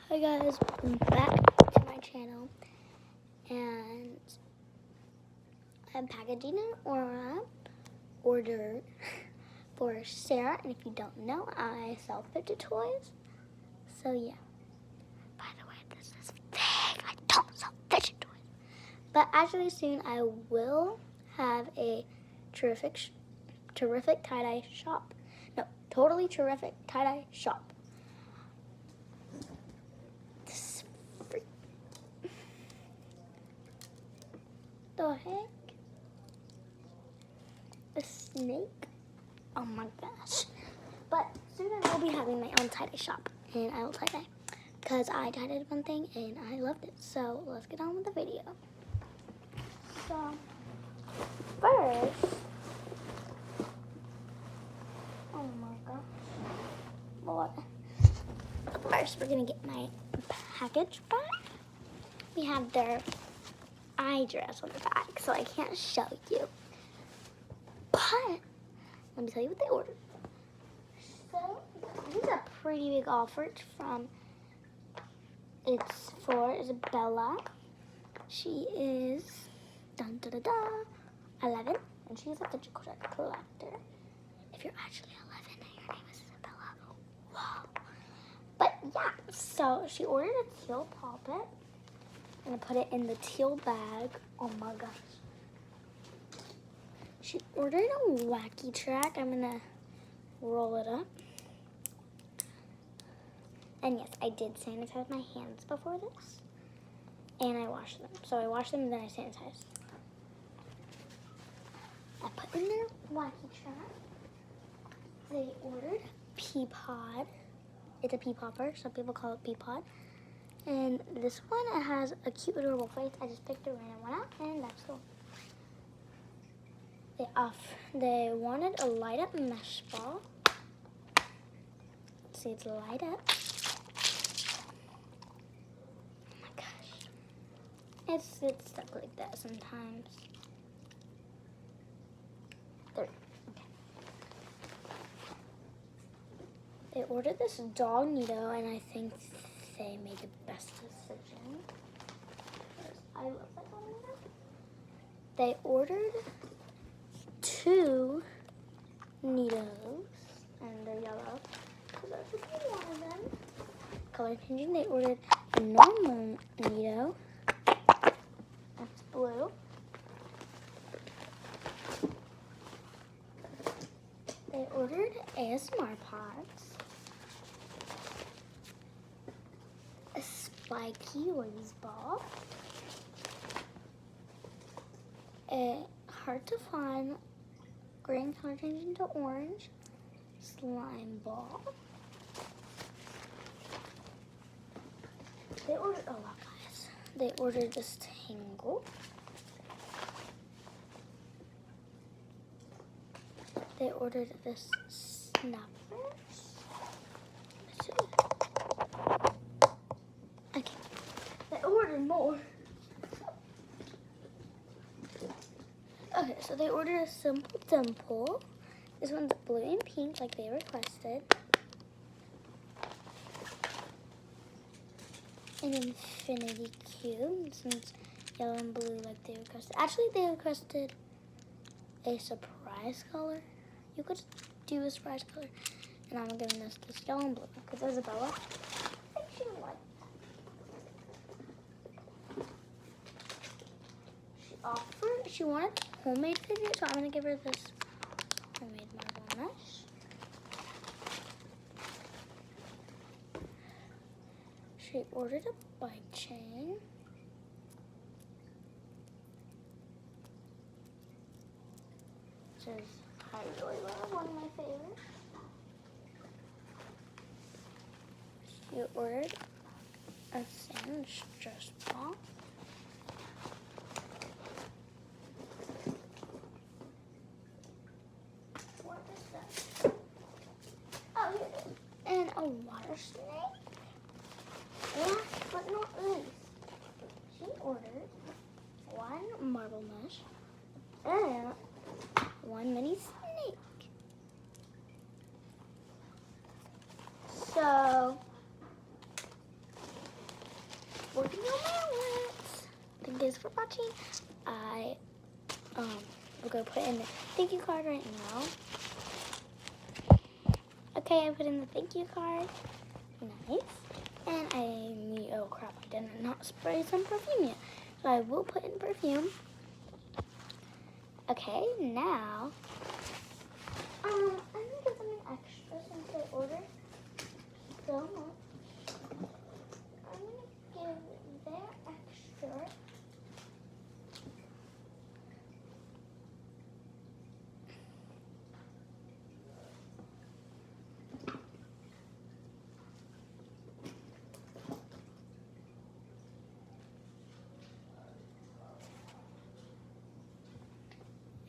Hi guys, welcome back to my channel, and I'm packaging an order for Sarah, and if you don't know, I sell fidget toys, so yeah. By the way, this is fake, I don't sell fidget toys, but actually soon I will have a terrific tie-dye shop. No, totally terrific tie-dye shop. The heck? A snake? Oh my gosh. But soon I will be having my own tie-dye shop, and I will tie-dye because I tie-dyed one thing and I loved it. So let's get on with the video. So first, oh my gosh, Lord. First we're gonna get my package back. We have their address on the back, so I can't show you. But let me tell you what they ordered. So this is a pretty big offer. It's for Isabella. She is 11, and she's a fidget collector. If you're actually 11 and your name is Isabella, wow. But yeah, so she ordered a teal puppet. I'm gonna put it in the teal bag. Oh my gosh. She ordered a wacky track. I'm gonna roll it up. And yes, I did sanitize my hands before this. And I washed them. So I washed them and then I sanitized. I put in their wacky track. They ordered pea pod. It's a pea popper. Some people call it pea pod. And this one, it has a cute adorable face. I just picked a random one out, and that's the one. They wanted a light up mesh ball. See, it's light up. Oh my gosh. It's stuck like that sometimes. There. Okay. They ordered this dog Nito, and I think they made the best decision. I love that dog Nito. They ordered 2 Nitos, and they're yellow, because that's what they wanted them. Color changing, they ordered a normal Nito. That's blue. They ordered ASMR pods. A spiky lace ball. A hard to find green color changing to orange slime ball. They ordered a lot, guys. They ordered this tangle. They ordered this snappers. Okay. They ordered more. Okay, so they ordered a simple dimple. This one's blue and pink, like they requested. An infinity cube. This one's yellow and blue, like they requested. Actually, they requested a surprise color. You could do a surprise color. And I'm giving this yellow and blue, because Isabella, I think she would like. She wanted homemade fidget, so I'm going to give her this homemade marble mesh. She ordered a bike chain. Which is, I really love, one of my favorites. She ordered a sandwich stress ball. And a water snake. Last but not least, she ordered 1 marble mesh and 1 mini snake. So working on my allowance. Thank you guys for watching. I will go put in the thank you card right now. Okay, I put in the thank you card. Nice. And oh crap, I did not spray some perfume yet. So I will put in perfume. Okay, now, I'm gonna get something extra since I ordered so much. I'm gonna give their extra.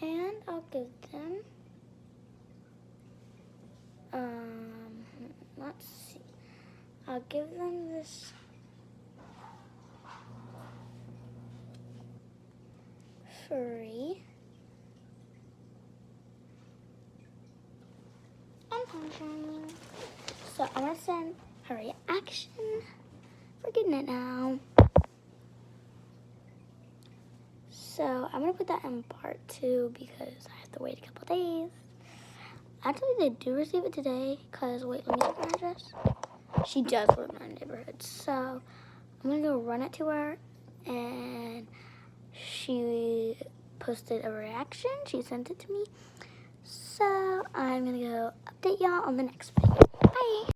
And I'll give them, let's see, I'll give them this free and punching. So I'm gonna send her reaction for getting it now. So I'm gonna put that in part 2 because I have to wait a couple days. Actually, they do receive it today because, wait, let me check her address. She does live in our neighborhood. So I'm gonna go run it to her, and she posted a reaction. She sent it to me. So I'm gonna go update y'all on the next video. Bye.